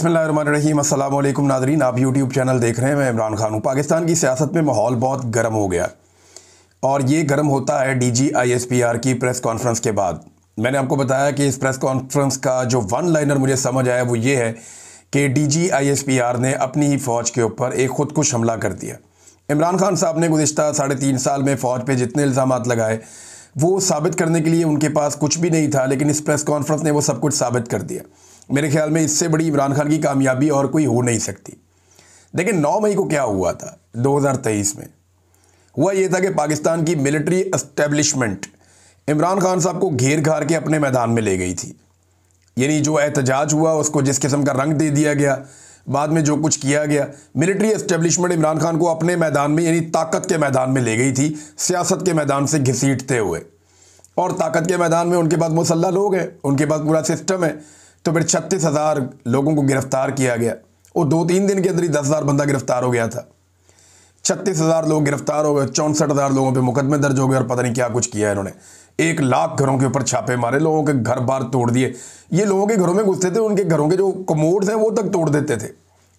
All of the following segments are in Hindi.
बिस्मिल्लाहिर्रहमानिर्रहीम। अस्सलाम वालेकुम नाज़रीन, आप यूट्यूब चैनल देख रहे हैं। मैं इमरान खान हूँ। पाकिस्तान की सियासत में माहौल बहुत गर्म हो गया और ये गर्म होता है DGISPR की प्रेस कॉन्फ्रेंस के बाद। मैंने आपको बताया कि इस प्रेस कॉन्फ्रेंस का जो वन लाइनर मुझे समझ आया वो ये है कि DGISPR ने अपनी ही फ़ौज के ऊपर एक खुदकुश हमला कर दिया। इमरान खान साहब ने गुज़िश्ता 3.5 साल में फ़ौज पे जितने इल्ज़ामात लगाए वो साबित करने के लिए उनके पास कुछ भी नहीं था, लेकिन इस प्रेस कॉन्फ्रेंस ने वो सब कुछ साबित कर दिया। मेरे ख्याल में इससे बड़ी इमरान खान की कामयाबी और कोई हो नहीं सकती। लेकिन 9 मई को क्या हुआ था 2023 में? हुआ ये था कि पाकिस्तान की मिलिट्री एस्टेब्लिशमेंट इमरान खान साहब को घेर घार के अपने मैदान में ले गई थी। यानी जो एहतजाज हुआ उसको जिस किस्म का रंग दे दिया गया, बाद में जो कुछ किया गया, मिलिट्री एस्टेब्लिशमेंट इमरान खान को अपने मैदान में यानी ताकत के मैदान में ले गई थी, सियासत के मैदान से घसीटते हुए। और ताकत के मैदान में उनके पास मुसल्लह लोग हैं, उनके पास पूरा सिस्टम है। तो फिर 36,000 लोगों को गिरफ्तार किया गया। वो 2-3 दिन के अंदर ही 10,000 बंदा गिरफ्तार हो गया था। 36,000 लोग गिरफ्तार हो गए, 64,000 लोगों पे मुकदमे दर्ज हो गए और पता नहीं क्या कुछ किया है इन्होंने। 1 लाख घरों के ऊपर छापे मारे, लोगों के घर बार तोड़ दिए। ये लोगों के घरों में घुसते थे, उनके घरों के जो कमोड्स हैं वो तक तोड़ देते थे,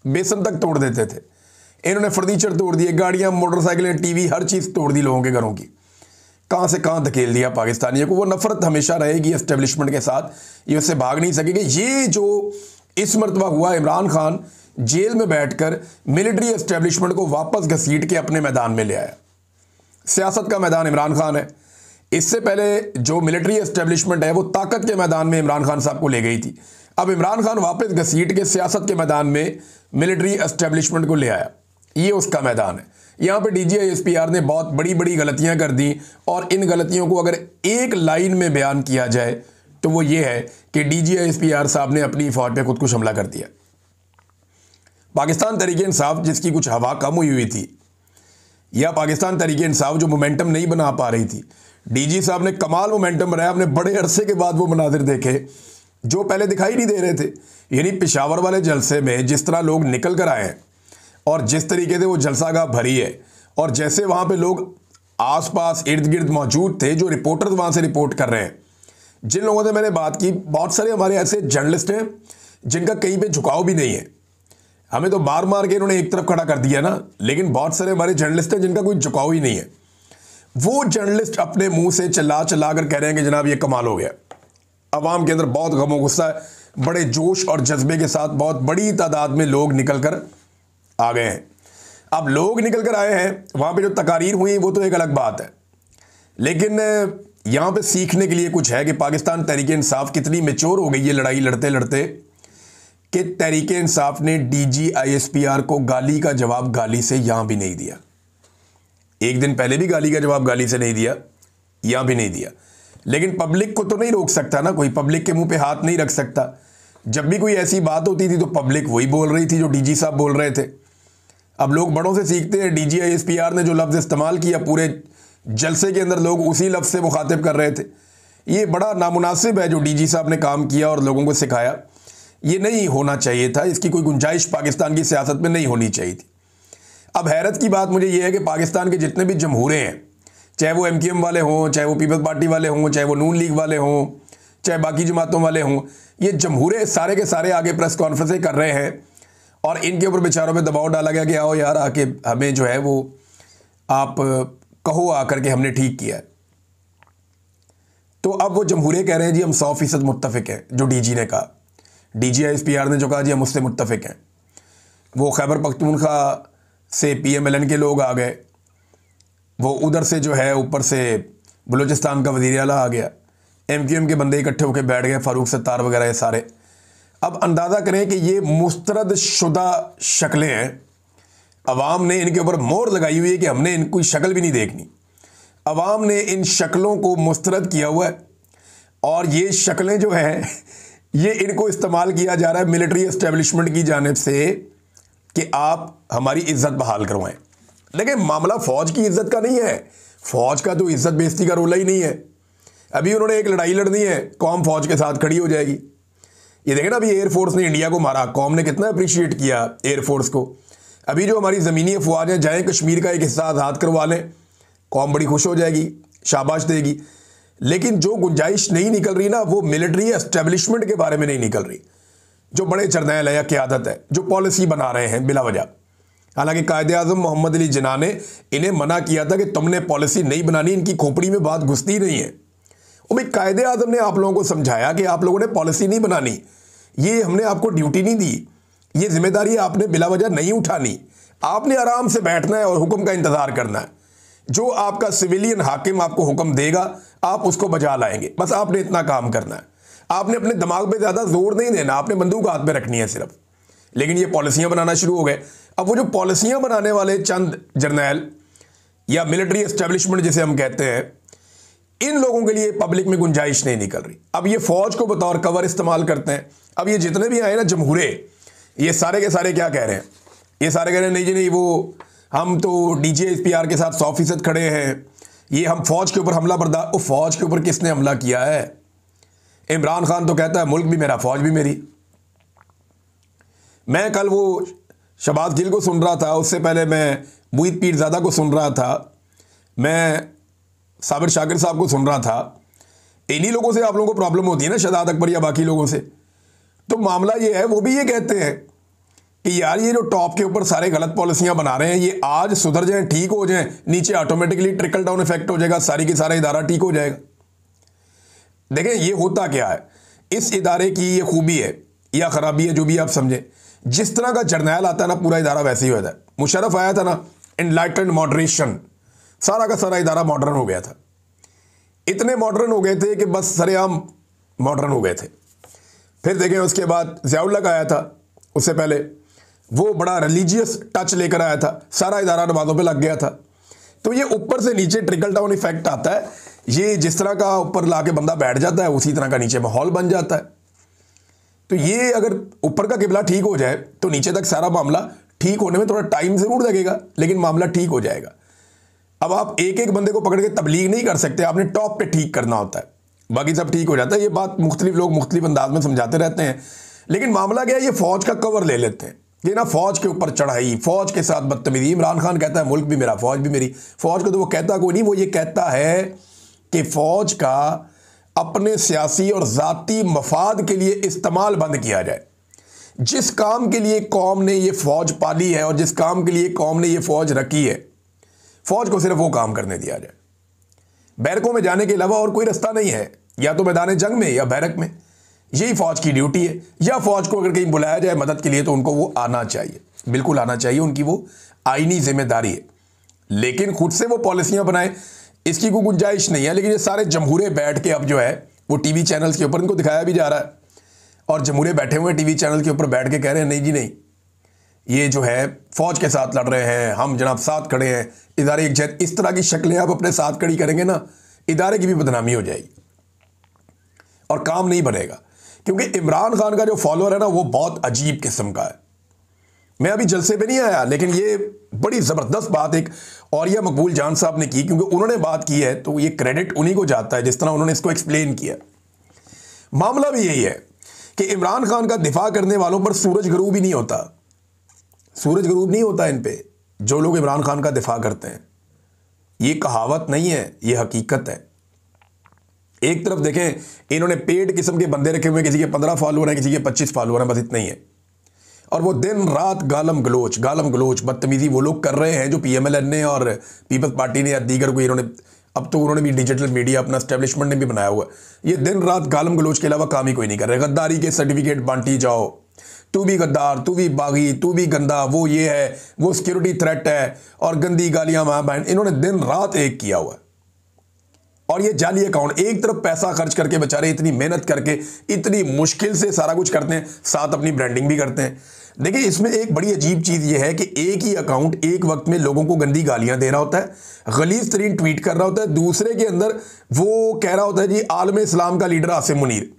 बेसन तक तोड़ देते थे। इन्होंने फर्नीचर तोड़ दिए, गाड़ियाँ, मोटरसाइकिलें, TV, हर चीज़ तोड़ दी लोगों के घरों की। कहाँ से कहाँ धकेल दिया पाकिस्तानियों को। वो नफरत हमेशा रहेगी एस्टेब्लिशमेंट के साथ, ये उससे भाग नहीं सकेंगे। ये जो इस मरतबा हुआ, इमरान खान जेल में बैठकर मिलिट्री एस्टेब्लिशमेंट को वापस घसीट के अपने मैदान में ले आया। सियासत का मैदान इमरान खान है। इससे पहले जो मिलिट्री एस्टेब्लिशमेंट है वो ताकत के मैदान में इमरान खान साहब को ले गई थी। अब इमरान खान वापस घसीट के सियासत के मैदान में मिलिट्री एस्टेब्लिशमेंट को ले आया। ये उसका मैदान है। यहाँ पे DGISPR ने बहुत बड़ी बड़ी गलतियां कर दी और इन गलतियों को अगर एक लाइन में बयान किया जाए तो वो ये है कि DGISPR साहब ने अपनी फौज पे खुदकुश हमला कर दिया। पाकिस्तान तहरीक इंसाफ जिसकी कुछ हवा कम हुई थी, या पाकिस्तान तहरीक इंसाफ जो मोमेंटम नहीं बना पा रही थी, DG साहब ने कमाल मोमेंटम बनाया। हमने बड़े अरसे के बाद वो मनाजिर देखे जो पहले दिखाई नहीं दे रहे थे। यानी पेशावर वाले जलसे में जिस तरह लोग निकल कर आए हैं और जिस तरीके से वो जलसागाह भरी है, और जैसे वहाँ पे लोग आसपास इर्द गिर्द मौजूद थे, जो रिपोर्टर्स वहाँ से रिपोर्ट कर रहे हैं, जिन लोगों से मैंने बात की, बहुत सारे हमारे ऐसे जर्नलिस्ट हैं जिनका कहीं पे झुकाव भी नहीं है। हमें तो मार मार के इन्होंने एक तरफ खड़ा कर दिया ना, लेकिन बहुत सारे हमारे जर्नलिस्ट हैं जिनका कोई झुकाव ही नहीं है। वो जर्नलिस्ट अपने मुँह से चिल्ला चिल्ला कर कह रहे हैं कि जनाब ये कमाल हो गया। अवाम के अंदर बहुत गम गुस्सा है, बड़े जोश और जज्बे के साथ बहुत बड़ी तादाद में लोग निकल कर आ गए हैं। अब लोग निकल कर आए हैं, वहाँ पे जो तकारीर हुई वो तो एक अलग बात है, लेकिन यहाँ पे सीखने के लिए कुछ है कि पाकिस्तान तहरीक इंसाफ कितनी मैच्योर हो गई है लड़ाई लड़ते लड़ते, कि तहरीक इंसाफ ने DGISPR को गाली का जवाब गाली से यहाँ भी नहीं दिया। एक दिन पहले भी गाली का जवाब गाली से नहीं दिया, यहाँ भी नहीं दिया। लेकिन पब्लिक को तो नहीं रोक सकता ना कोई, पब्लिक के मुंह पे हाथ नहीं रख सकता। जब भी कोई ऐसी बात होती थी तो पब्लिक वही बोल रही थी जो DG साहब बोल रहे थे। अब लोग बड़ों से सीखते हैं। DGISPR ने जो लफ्ज़ इस्तेमाल किया पूरे जलसे के अंदर, लोग उसी लफ्ज़ से मुखातिब कर रहे थे। ये बड़ा नामुनासिब है जो DG साहब ने काम किया और लोगों को सिखाया। ये नहीं होना चाहिए था, इसकी कोई गुंजाइश पाकिस्तान की सियासत में नहीं होनी चाहिए थी। अब हैरत की बात मुझे ये है कि पाकिस्तान के जितने भी जमहूरे हैं, चाहे वो MKM वाले हों, चाहे वो पीपल्स पार्टी वाले हों, चाहे वो नून लीग वाले हों, चाहे बाकी जमातों वाले हों, ये जमहूरे सारे के सारे आगे प्रेस कॉन्फ्रेंसें कर रहे हैं और इनके ऊपर बेचारों पे दबाव डाला गया कि आओ यार आके हमें जो है वो आप कहो आकर के हमने ठीक किया है। तो अब वो जमहूरे कह रहे हैं जी हम 100% मुत्तफिक हैं, जो DG ने कहा। DGISPR ने जो कहा जी हम उससे मुत्तफिक हैं। वो खैबर पख्तूनख्वा से PMLN के लोग आ गए, वो उधर से जो है ऊपर से बलूचिस्तान का वज़ीर आला आ गया, MQM के बंदे इकट्ठे होकर बैठ गए, फारूक सत्तार वगैरह ये सारे। अब अंदाज़ा करें कि ये मुस्तरद शुदा शक्लें हैं। अवाम ने इनके ऊपर मोहर लगाई हुई है कि हमने इनकी शक्ल भी नहीं देखनी। अवाम ने इन शक्लों को मुस्तरद किया हुआ है और ये शक्लें जो हैं ये इनको इस्तेमाल किया जा रहा है मिलिट्री एस्टेब्लिशमेंट की जानिब से कि आप हमारी इज्जत बहाल करवाएं। लेकिन मामला फ़ौज की इज्जत का नहीं है। फ़ौज का तो इज्जत बेइज्जती का रोला ही नहीं है। अभी उन्होंने एक लड़ाई लड़नी है, कौम फ़ौज के साथ खड़ी हो जाएगी। ये देखें ना, अभी एयरफोर्स ने इंडिया को मारा, कौम ने कितना अप्रिशिएट किया एयरफोर्स को। अभी जो हमारी ज़मीनी अफवाहें जाएँ कश्मीर का एक हिस्सा आज़ाद करवा लें, कौम बड़ी खुश हो जाएगी, शाबाश देगी। लेकिन जो गुंजाइश नहीं निकल रही ना, वो मिलिट्री एस्टेब्लिशमेंट के बारे में नहीं निकल रही। जो बड़े जर्नैल है या क़यादत है जो पॉलिसी बना रहे हैं बिला वजह। हालांकि कायदे-आज़म मोहम्मद अली जिन्ना ने इन्हें मना किया था कि तुमने पॉलिसी नहीं बनानी, इनकी खोपड़ी में बात घुसती नहीं है। और भाई कायदे-आज़म ने आप लोगों को समझाया कि आप लोगों ने पॉलिसी नहीं बनानी, ये हमने आपको ड्यूटी नहीं दी, ये जिम्मेदारी आपने बिला वजह नहीं उठानी, आपने आराम से बैठना है और हुक्म का इंतज़ार करना है। जो आपका सिविलियन हाकिम आपको हुक्म देगा आप उसको बजा लाएंगे, बस आपने इतना काम करना है। आपने अपने दिमाग पे ज़्यादा जोर नहीं देना, आपने बंदूक हाथ में रखनी है सिर्फ। लेकिन ये पॉलिसियां बनाना शुरू हो गए। अब वो जो पॉलिसियां बनाने वाले चंद जर्नैल या मिलिट्री एस्टेब्लिशमेंट जिसे हम कहते हैं, इन लोगों के लिए पब्लिक में गुंजाइश नहीं निकल रही। अब ये फौज को बतौर कवर इस्तेमाल करते हैं। अब ये जितने भी आए ना जमहूरे, ये सारे के सारे क्या कह रहे हैं, ये सारे कह रहे हैं नहीं जी नहीं, वो हम तो DGISPR के साथ 100% खड़े हैं, ये हम फौज के ऊपर हमला बर्दाश्त। वो फौज के ऊपर किसने हमला किया है? इमरान खान तो कहता है मुल्क भी मेरा फौज भी मेरी। मैं कल वो शहबाज गिल को सुन रहा था, उससे पहले मैं मुईद पीरज़ादा को सुन रहा था, मैं साबिर शाकिर साहब को सुन रहा था। इन्हीं लोगों से आप लोगों को प्रॉब्लम होती है ना, शहजाद अकबर या बाकी लोगों से। तो मामला ये है, वो भी ये कहते हैं कि यार ये जो टॉप के ऊपर सारे गलत पॉलिसियां बना रहे हैं, ये आज सुधर जाएं, ठीक हो जाएं, नीचे ऑटोमेटिकली ट्रिकल डाउन इफेक्ट हो जाएगा, सारी की सारा इदारा ठीक हो जाएगा। देखें ये होता क्या है, इस इदारे की ये खूबी है या खराबी है, जो भी आप समझें। जिस तरह का जर्नैल आता है ना, पूरा इदारा वैसे ही होता है। मुशर्रफ आया था ना, एनलाइटेंड मॉडरेशन, सारा का सारा इदारा मॉडर्न हो गया था। इतने मॉडर्न हो गए थे कि बस सरेआम मॉडर्न हो गए थे। फिर देखें उसके बाद ज़ियाउल-हक आया था, उससे पहले वो बड़ा रिलीजियस टच लेकर आया था, सारा इदारा नमाज़ों पे लग गया था। तो ये ऊपर से नीचे ट्रिकल डाउन इफेक्ट आता है। ये जिस तरह का ऊपर लाके बंदा बैठ जाता है, उसी तरह का नीचे माहौल बन जाता है। तो ये अगर ऊपर का किबला ठीक हो जाए तो नीचे तक सारा मामला ठीक होने में थोड़ा टाइम ज़रूर लगेगा, लेकिन मामला ठीक हो जाएगा। अब आप एक एक बंदे को पकड़ के तबलीग नहीं कर सकते, आपने टॉप पे ठीक करना होता है, बाकी सब ठीक हो जाता है। ये बात मुख्तलिफ लोग मुख्तलिफ अंदाज में समझाते रहते हैं, लेकिन मामला क्या है, ये फौज का कवर ले लेते हैं। ये ना फौज के ऊपर चढ़ाई, फौज के साथ बदतमीजी। इमरान खान कहता है मुल्क भी मेरा फौज भी मेरी। फौज को तो वो कहता कोई नहीं, वो ये कहता है कि फौज का अपने सियासी और ज़ाती मफाद के लिए इस्तेमाल बंद किया जाए। जिस काम के लिए कौम ने ये फौज पाली है और जिस काम के लिए कौम ने ये फौज रखी है, फौज को सिर्फ वो काम करने दिया जाए। बैरकों में जाने के अलावा और कोई रास्ता नहीं है, या तो मैदान जंग में या बैरक में। यही फौज की ड्यूटी है। या फौज को अगर कहीं बुलाया जाए मदद के लिए तो उनको वो आना चाहिए, बिल्कुल आना चाहिए, उनकी वो आईनी जिम्मेदारी है। लेकिन खुद से वो पॉलिसियां बनाए, इसकी कोई गुंजाइश नहीं है। लेकिन ये सारे जमहूरे बैठ के अब जो है वो टीवी चैनल्स के ऊपर इनको दिखाया भी जा रहा है, और जमहूरे बैठे हुए टीवी चैनल के ऊपर बैठ के कह रहे हैं नहीं जी नहीं, ये जो है फौज के साथ लड़ रहे हैं, हम जनाब साथ खड़े हैं, इदारे एक जैसे। इस तरह की शक्लें आप अपने साथ खड़ी करेंगे ना, इदारे की भी बदनामी हो जाएगी और काम नहीं बनेगा। क्योंकि इमरान खान का जो फॉलोअर है ना, वो बहुत अजीब किस्म का है। मैं अभी जलसे पे नहीं आया, लेकिन ये बड़ी ज़बरदस्त बात एक औरिया मकबूल जान साहब ने की, क्योंकि उन्होंने बात की है तो ये क्रेडिट उन्हीं को जाता है जिस तरह उन्होंने इसको एक्सप्लेन किया। मामला भी यही है कि इमरान खान का दिफा करने वालों पर सूरज गरूब ही नहीं होता, सूरज गरूब नहीं होता इन पे, जो लोग इमरान खान का दिफा करते हैं। ये कहावत नहीं है, ये हकीकत है। एक तरफ देखें, इन्होंने पेड किस्म के बंदे रखे हुए, किसी के 15 फॉलोअर हैं, किसी के 25 फॉलोअर हैं, बस इतना ही है। और वो दिन रात गालम गलोच बदतमीजी वो लोग कर रहे हैं जो PMLN ने और पीपल्स पार्टी ने या दीगर को इन्होंने, अब तो उन्होंने भी डिजिटल मीडिया अपना एस्टेब्लिशमेंट ने भी बनाया हुआ है। ये दिन रात गालम गलोच के अलावा काम ही कोई नहीं कर रहे। गद्दारी के सर्टिफिकेट बांटी जाओ, तू भी गद्दार, तू भी बागी, तू भी गंदा, वो ये है, वो सिक्योरिटी थ्रेट है, और गंदी गालियां मां बहन, इन्होंने दिन रात एक किया हुआ है। और ये जाली अकाउंट, एक तरफ पैसा खर्च करके बेचारे इतनी मेहनत करके इतनी मुश्किल से सारा कुछ करते हैं, साथ अपनी ब्रांडिंग भी करते हैं। देखिए इसमें एक बड़ी अजीब चीज़ ये है कि एक ही अकाउंट एक वक्त में लोगों को गंदी गालियां दे रहा होता है, गलीज तरीन ट्वीट कर रहा होता है, दूसरे के अंदर वो कह रहा होता है जी आलम इस्लाम का लीडर आसिम मुनीर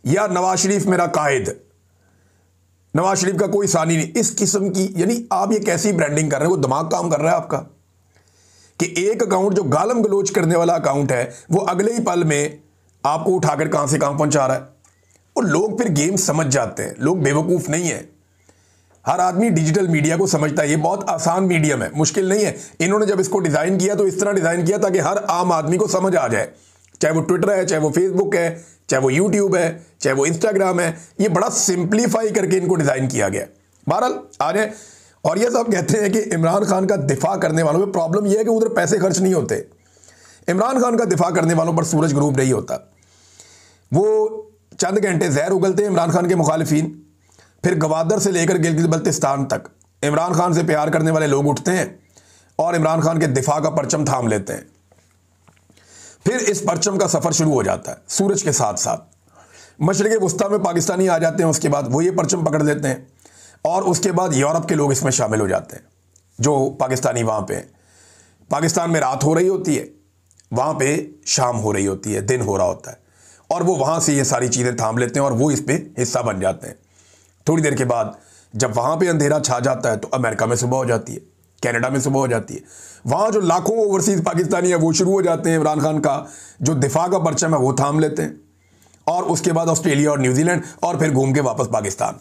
या नवाज शरीफ मेरा कायद, नवाज शरीफ का कोई सानी नहीं, इस किस्म की। यानी आप ये कैसी ब्रांडिंग कर रहे हैं, वो दिमाग काम कर रहा है आपका कि एक अकाउंट जो गालम गलोच करने वाला अकाउंट है वो अगले ही पल में आपको उठाकर कहां से कहां पहुंचा रहा है। और लोग फिर गेम समझ जाते हैं, लोग बेवकूफ नहीं है। हर आदमी डिजिटल मीडिया को समझता है, ये बहुत आसान मीडियम है, मुश्किल नहीं है। इन्होंने जब इसको डिजाइन किया तो इस तरह डिजाइन किया ताकि हर आम आदमी को समझ आ जाए, चाहे वो ट्विटर है, चाहे वो फेसबुक है, चाहे वो यूट्यूब है, चाहे वो इंस्टाग्राम है, ये बड़ा सिंप्लीफाई करके इनको डिज़ाइन किया गया। बहरहाल आ रहे हैं और ये सब कहते हैं कि इमरान खान का दिफा करने वालों में प्रॉब्लम यह है कि उधर पैसे खर्च नहीं होते। इमरान खान का दिफा करने वालों पर सूरज ग्रुप नहीं होता। वो चंद घंटे जहर उगलते हैं इमरान खान के मुखालिफिन, फिर गवादर से लेकर गिलगित बल्तिस्तान तक इमरान खान से प्यार करने वाले लोग उठते हैं और इमरान खान के दिफा का परचम थाम लेते हैं। फिर इस परचम का सफ़र शुरू हो जाता है सूरज के साथ साथ। मशरिक़ वस्ता में पाकिस्तानी आ जाते हैं, उसके बाद वो ये परचम पकड़ लेते हैं और उसके बाद यूरोप के लोग इसमें शामिल हो जाते हैं जो पाकिस्तानी वहाँ पे हैं। पाकिस्तान में रात हो रही होती है, वहाँ पे शाम हो रही होती है, दिन हो रहा होता है, और वो वहाँ से ये सारी चीज़ें थाम लेते हैं और वो इस पर हिस्सा बन जाते हैं। थोड़ी देर के बाद जब वहाँ पे अंधेरा छा जाता है तो अमेरिका में सुबह हो जाती है, कनाडा में सुबह हो जाती है। वहाँ जो लाखों ओवरसीज़ पाकिस्तानी है वो शुरू हो जाते हैं इमरान खान का जो दिफा का परचम है वो थाम लेते हैं, और उसके बाद ऑस्ट्रेलिया और न्यूजीलैंड, और फिर घूम के वापस पाकिस्तान।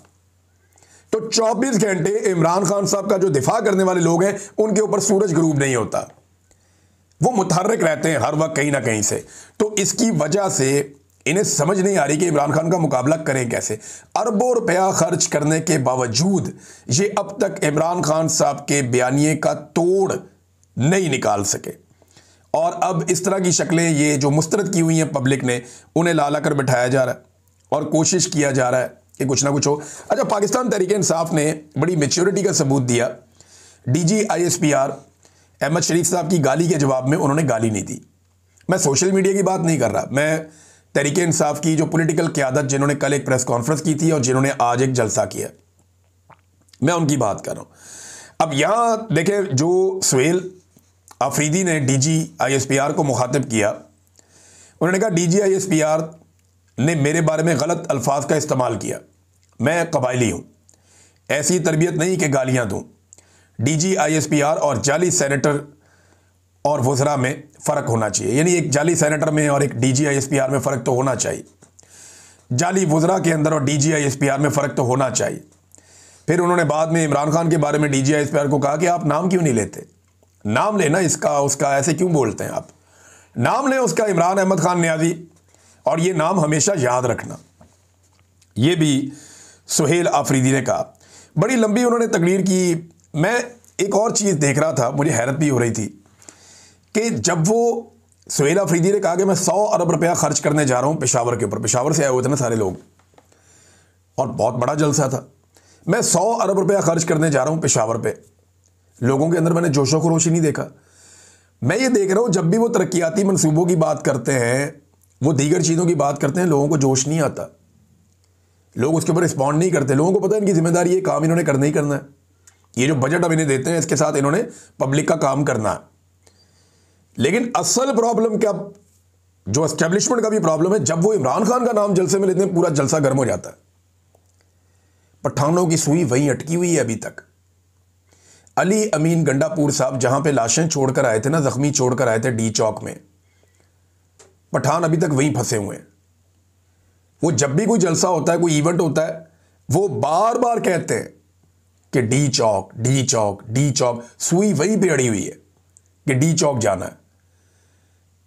तो 24 घंटे इमरान खान साहब का जो दिफा करने वाले लोग हैं उनके ऊपर सूरज ग्रुप नहीं होता, वो मुतहर्रिक रहते हैं हर वक्त कहीं ना कहीं से। तो इसकी वजह से इन्हें समझ नहीं आ रही कि इमरान खान का मुकाबला करें कैसे। अरबों रुपया खर्च करने के बावजूद ये अब तक इमरान खान साहब के बयानिए का तोड़ नहीं निकाल सके, और अब इस तरह की शक्लें ये जो मुस्तरद की हुई हैं पब्लिक ने, उन्हें ला ला कर बिठाया जा रहा है और कोशिश किया जा रहा है कि कुछ ना कुछ हो। अच्छा, पाकिस्तान तहरीक इंसाफ ने बड़ी मैच्योरिटी का सबूत दिया। DG ISPR अहमद शरीफ साहब की गाली के जवाब में उन्होंने गाली नहीं दी। मैं सोशल मीडिया की बात नहीं कर रहा, मैं तहरीक इंसाफ की जो पॉलिटिकल क़यादत जिन्होंने कल एक प्रेस कॉन्फ्रेंस की थी और जिन्होंने आज एक जलसा किया, मैं उनकी बात कर रहा हूं। अब यहां देखें, जो सुहेल अफरीदी ने DG ISPR को मुखातिब किया, उन्होंने कहा DG ISPR ने मेरे बारे में गलत अल्फाज का इस्तेमाल किया, मैं कबायली हूं, ऐसी तरबियत नहीं कि गालियां दूं। DG ISPR और जाली सेनेटर और वज़रा में फ़र्क होना चाहिए, यानी एक जाली सेनेटर में और एक DG ISPR में फ़र्क तो होना चाहिए, जाली वज़रा के अंदर और DG ISPR में फ़र्क तो होना चाहिए। फिर उन्होंने बाद में इमरान खान के बारे में DG ISPR को कहा कि आप नाम क्यों नहीं लेते, नाम लेना इसका उसका, ऐसे क्यों बोलते हैं आप, नाम लें उसका, इमरान अहमद खान न्याजी, और ये नाम हमेशा याद रखना। ये भी सुहेल आफरीदी ने कहा। बड़ी लंबी उन्होंने तकरीर की। मैं एक और चीज़ देख रहा था, मुझे हैरत भी हो रही थी कि जब वो सुहेल अफरीदी ने कहा कि मैं 100 अरब रुपया खर्च करने जा रहा हूँ पेशावर के ऊपर, पेशावर से आए हुए थे ना सारे लोग और बहुत बड़ा जलसा था, मैं 100 अरब रुपया खर्च करने जा रहा हूँ पेशावर पे, लोगों के अंदर मैंने जोशो खरोश ही नहीं देखा। मैं ये देख रहा हूँ जब भी वो तरक्याती मनसूबों की बात करते हैं, वो दीगर चीज़ों की बात करते हैं, लोगों को जोश नहीं आता, लोग उसके ऊपर रिस्पॉन्ड नहीं करते। लोगों को पता है इनकी जिम्मेदारी ये काम इन्होंने करना ही करना है, ये जो बजट अब इन्हें देते हैं इसके साथ इन्होंने पब्लिक का काम करना है। लेकिन असल प्रॉब्लम क्या, जो एस्टेब्लिशमेंट का भी प्रॉब्लम है, जब वो इमरान खान का नाम जलसे में लेते हैं पूरा जलसा गर्म हो जाता है। पठानों की सुई वहीं अटकी हुई है अभी तक। अली अमीन गंडापुर साहब जहां पे लाशें छोड़कर आए थे ना, जख्मी छोड़कर आए थे डी चौक में, पठान अभी तक वहीं फंसे हुए हैं। वो जब भी कोई जलसा होता है, कोई इवेंट होता है, वो बार बार कहते हैं कि डी चौक डी चौक डी चौक, सुई वहीं पे अड़ी हुई है कि डी चौक जाना है।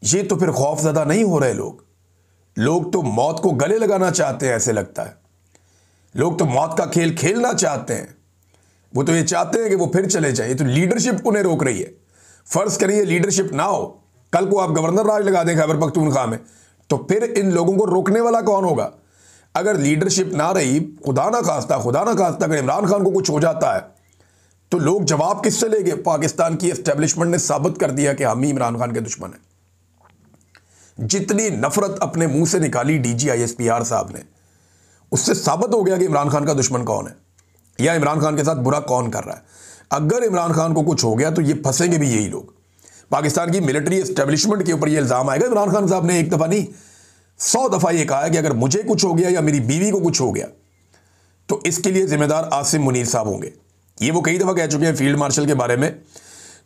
ये तो फिर खौफजदा नहीं हो रहे लोग तो मौत को गले लगाना चाहते हैं, ऐसे लगता है। लोग तो मौत का खेल खेलना चाहते हैं, वो तो ये चाहते हैं कि वो फिर चले जाए। ये तो लीडरशिप उन्हें रोक रही है। फर्ज करिए लीडरशिप ना हो, कल को आप गवर्नर राज लगा दें खैबर पख्तूनख्वा में, तो फिर इन लोगों को रोकने वाला कौन होगा? अगर लीडरशिप ना रही, खुदा ना खास्ता अगर इमरान खान को कुछ हो जाता है तो लोग जवाब किससे लेंगे? पाकिस्तान की एस्टेब्लिशमेंट ने साबित कर दिया कि हम ही इमरान खान के दुश्मन हैं। जितनी नफरत अपने मुंह से निकाली DG ISPR साहब ने, उससे साबित हो गया कि इमरान खान का दुश्मन कौन है या इमरान खान के साथ बुरा कौन कर रहा है। अगर इमरान खान को कुछ हो गया तो ये फंसेंगे भी यही लोग। पाकिस्तान की मिलिट्री एस्टेब्लिशमेंट के ऊपर ये इल्ज़ाम आएगा। इमरान खान साहब ने एक दफ़ा नहीं 100 दफ़ा ये कहा है कि अगर मुझे कुछ हो गया या मेरी बीवी को कुछ हो गया तो इसके लिए जिम्मेदार आसिम मुनीर साहब होंगे। ये वो कई दफ़ा कह चुके हैं फील्ड मार्शल के बारे में।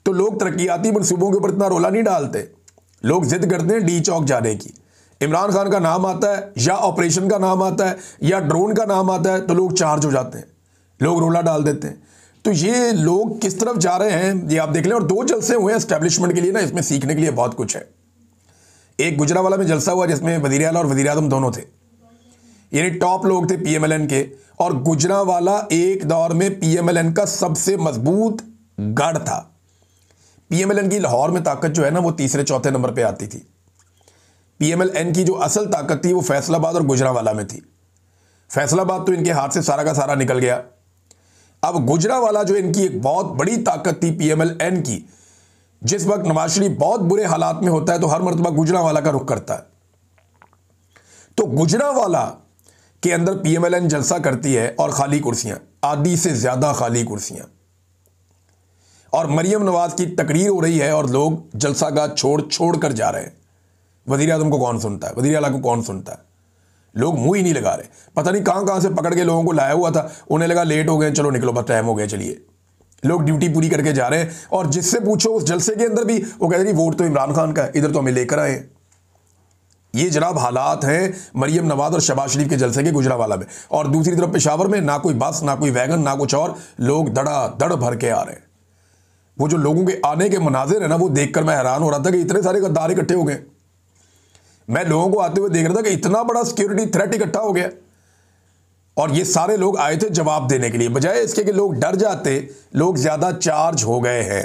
तो लोग तरक्याती मनसूबों के ऊपर इतना रोला नहीं डालते, लोग जिद करते हैं डी चौक जाने की। इमरान खान का नाम आता है या ऑपरेशन का नाम आता है या ड्रोन का नाम आता है तो लोग चार्ज हो जाते हैं, लोग रोला डाल देते हैं। तो ये लोग किस तरफ जा रहे हैं ये आप देख लें। और 2 जलसे हुए हैं एस्टेब्लिशमेंट के लिए ना, इसमें सीखने के लिए बहुत कुछ है। एक गुजरांवाला में जलसा हुआ जिसमें वज़ीर आला और वज़ीर आज़म दोनों थे, यानी टॉप लोग थे पीएमएलएन के, और गुजरांवाला एक दौर में पीएमएलएन का सबसे मजबूत गढ़ था। पीएमएलएन की लाहौर में ताकत जो है ना वो तीसरे चौथे नंबर पे आती थी। पीएमएलएन की जो असल ताकत थी वो फैसलाबाद और गुजरांवाला में थी। फैसलाबाद तो इनके हाथ से सारा का सारा निकल गया। अब गुजरांवाला जो इनकी एक बहुत बड़ी ताकत थी पीएमएलएन की, जिस वक्त नवाज शरीफ बहुत बुरे हालात में होता है तो हर मर्तबा गुजरांवाला का रुख करता है। तो गुजरांवाला के अंदर पीएमएलएन जलसा करती है और खाली कुर्सियां, आधी से ज्यादा खाली कुर्सियां, और मरियम नवाज की तकरीर हो रही है और लोग जलसागाह छोड़ छोड़ कर जा रहे हैं। वज़ीर आज़म को कौन सुनता है, वज़ीर आला को कौन सुनता है? लोग मुंह ही नहीं लगा रहे। पता नहीं कहां से पकड़ के लोगों को लाया हुआ था, उन्हें लगा लेट हो गए, चलो निकलो बस टाइम हो गया, चलिए। लोग ड्यूटी पूरी करके जा रहे हैं और जिससे पूछो उस जलसे के अंदर भी वो कहते हैं वोट तो इमरान खान का है, इधर तो हमें लेकर आए। ये जनाब हालात हैं मरियम नवाज और शहबाज शरीफ के जलसे के गुजरांवाला में। और दूसरी तरफ पेशावर में ना कोई बस, ना कोई वैगन, ना कुछ और, लोग धड़ाधड़ भर के आ रहे हैं। वो जो लोगों के आने के मनाजिर है ना, वो देखकर मैं हैरान हो रहा था कि इतने सारे गद्दार इकट्ठे हो गए। मैं लोगों को आते हुए देख रहा था कि इतना बड़ा सिक्योरिटी थ्रेट इकट्ठा हो गया, और ये सारे लोग आए थे जवाब देने के लिए, बजाय इसके कि लोग डर जाते। लोग ज्यादा चार्ज हो गए हैं।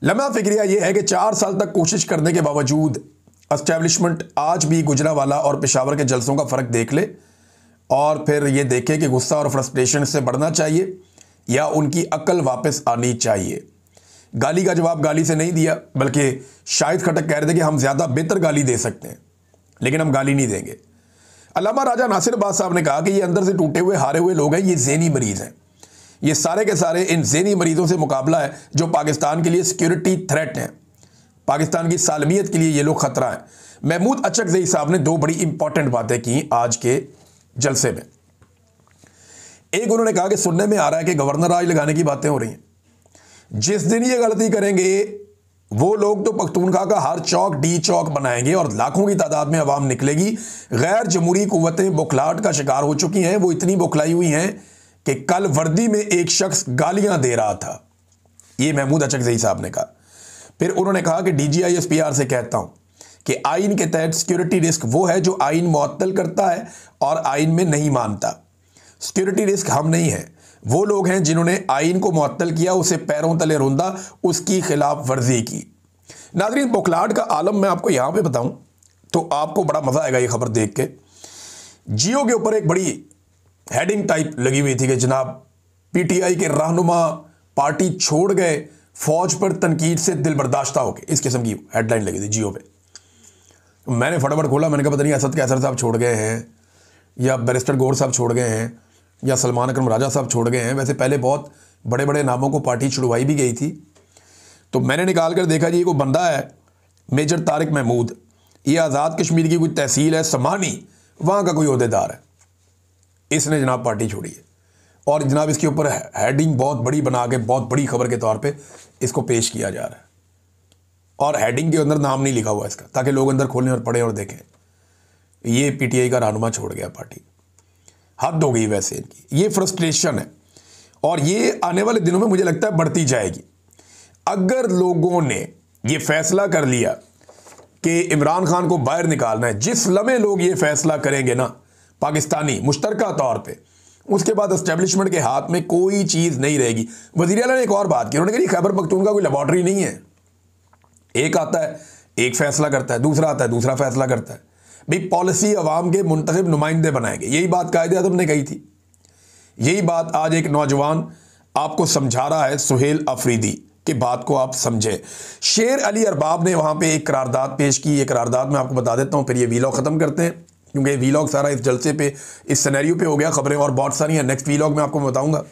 लम्हा फिक्रिया ये है कि 4 साल तक कोशिश करने के बावजूद एस्टेब्लिशमेंट आज भी गुजरांवाला और पेशावर के जलसों का फर्क देख ले और फिर ये देखे कि गुस्सा और फ्रस्ट्रेशन से बढ़ना चाहिए या उनकी अक्ल वापस आनी चाहिए। गाली का जवाब गाली से नहीं दिया, बल्कि शाहिद खटक कह रहे थे कि हम ज्यादा बेहतर गाली दे सकते हैं, लेकिन हम गाली नहीं देंगे। अल्लामा राजा नासिर अब्बास साहब ने कहा कि ये अंदर से टूटे हुए हारे हुए लोग हैं, ये ज़हनी मरीज हैं। ये सारे के सारे इन ज़हनी मरीजों से मुकाबला है जो पाकिस्तान के लिए सिक्योरिटी थ्रेट हैं, पाकिस्तान की सालमियत के लिए ये लोग खतरा है। महमूद अचकज़ई साहब ने 2 बड़ी इंपॉर्टेंट बातें की आज के जलसे में। एक, उन्होंने कहा कि सुनने में आ रहा है कि गवर्नर राज लगाने की बातें हो रही हैं। जिस दिन ये गलती करेंगे वो लोग तो पख्तूनख्वा का हर चौक डी चौक बनाएंगे और लाखों की तादाद में अवाम निकलेगी। गैर जमहूरी कुव्वतें बुखलाहट का शिकार हो चुकी हैं। वो इतनी बुखलाई हुई हैं कि कल वर्दी में एक शख्स गालियां दे रहा था। ये महमूद अचकज़ई साहब ने कहा। फिर उन्होंने कहा कि DGISPR से कहता हूं कि आइन के तहत सिक्योरिटी रिस्क वो है जो आइन मुअत्तल करता है और आइन में नहीं मानता। सिक्योरिटी रिस्क हम नहीं है, वो लोग हैं जिन्होंने आइन को मुअत्तल किया, उसे पैरों तले रौंदा, उसकी खिलाफ वर्जी की। नाज़रीन, बुखलाहट का आलम मैं आपको यहां पे बताऊं तो आपको बड़ा मजा आएगा ये खबर देख के। जियो के ऊपर एक बड़ी हेडिंग टाइप लगी हुई थी कि जनाब PTI के रहनुमा पार्टी छोड़ गए, फौज पर तनकीद से दिल बर्दाश्ता हो गए, इस किस्म की हेडलाइन लगी थी जियो पे। मैंने फटाफट खोला, मैंने कहा पता नहीं असद कैसर साहब छोड़ गए हैं या बैरिस्टर गौर साहब छोड़ गए हैं या सलमान अकरम राजा साहब छोड़ गए हैं। वैसे पहले बहुत बड़े बड़े नामों को पार्टी छुड़वाई भी गई थी। तो मैंने निकाल कर देखा जी, ये कोई बंदा है मेजर तारिक महमूद, ये आज़ाद कश्मीर की कोई तहसील है समानी, वहाँ का कोई ओहदेदार है। इसने जनाब पार्टी छोड़ी है और जनाब इसके ऊपर हेडिंग बहुत बड़ी बना के बहुत बड़ी खबर के तौर पर इसको पेश किया जा रहा है, और हेडिंग के अंदर नाम नहीं लिखा हुआ इसका, ताकि लोग अंदर खोलें और पढ़ें और देखें ये PTI का रहनुमा छोड़ गया पार्टी। हद हो गई वैसे इनकी, ये फ्रस्ट्रेशन है और ये आने वाले दिनों में मुझे लगता है बढ़ती जाएगी। अगर लोगों ने ये फैसला कर लिया कि इमरान खान को बाहर निकालना है, जिस लम्हे लोग ये फैसला करेंगे ना पाकिस्तानी मुश्तरका तौर पे, उसके बाद एस्टेब्लिशमेंट के हाथ में कोई चीज़ नहीं रहेगी। वज़ीर आला ने एक और बात की, उन्होंने कहा खैबर पख्तूनख्वा कोई लेबॉर्ट्री नहीं है। एक आता है एक फैसला करता है, दूसरा आता है दूसरा फैसला करता है। भाई पॉलिसी अवाम के मुंतखब नुमाइंदे बनाएंगे, यही बात कायदे आज़म ने कही थी। यही बात आज एक नौजवान आपको समझा रहा है, सुहेल अफरीदी की बात को आप समझे। शेर अली अरबाब ने वहां पे एक करारदाद पेश की। ये करारदाद मैं आपको बता देता हूं, फिर ये वीलॉग ख़त्म करते हैं, क्योंकि वीलॉग सारा इस जलसे पे, इस सिनेरियो पे हो गया। खबरें और बहुत सारी हैं, नेक्स्ट वीलॉग में आपको बताऊंगा।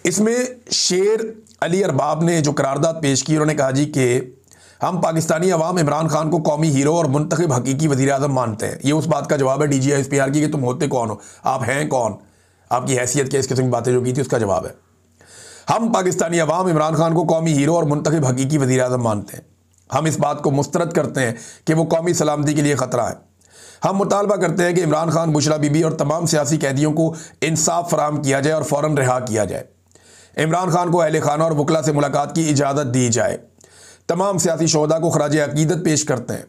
इसमें शेर अली अरबाब ने जो करारदाद पेश की, उन्होंने कहा जी कि हम पाकिस्तानी अवाम इमरान खान को कौमी हीरो और मुंतखब हकीकी वज़ीर आज़म मानते हैं। ये उस बात का जवाब है DGISPR की कि तुम होते कौन हो, आप हैं कौन, आपकी हैसियत क्या, इस किस्म की बातें जो की थी उसका जवाब है। हम पाकिस्तानी अवाम इमरान खान को कौमी हीरो और मुंतखब हकीकी वज़ीर आज़म मानते हैं। हम इस बात को मुस्तरद करते हैं कि वो कौमी सलामती के लिए ख़तरा है। हम मुतालबा करते हैं कि इमरान खान, बुशरा बीबी और तमाम सियासी कैदियों को इंसाफ फराम किया जाए और फ़ौरन रिहा किया जाए। इमरान खान को अहले खाना और वकला से मुलाकात की इजाज़त दी जाए। तमाम सियासी शोहदा को खराज अकीदत पेश करते हैं।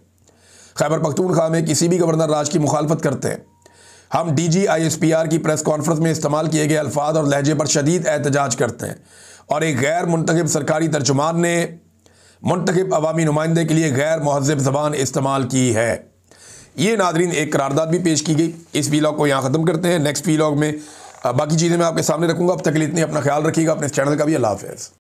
खैबर पख्तूनख्वा में किसी भी गवर्नर राज की मुखालफत करते हैं। हम DGISPR की प्रेस कॉन्फ्रेंस में इस्तेमाल किए गए अल्फाज और लहजे पर शदीद एहतजाज करते हैं और एक गैर मुंतखब सरकारी तर्जुमान ने मुंतखब अवामी नुमाइंदे के लिए गैर महज़्ज़ब ज़बान इस्तेमाल की है। ये नादरीन एक करारदाद भी पेश की गई। इस वीलॉग को यहाँ ख़त्म करते हैं। नेक्स्ट वीलॉग में बाकी चीज़ें मैं आपके सामने रखूँगा। अब तक के लिए इतनी अपना ख्याल रखिएगा, अपने चैनल का भी। अल्लाह हाफ़िज़।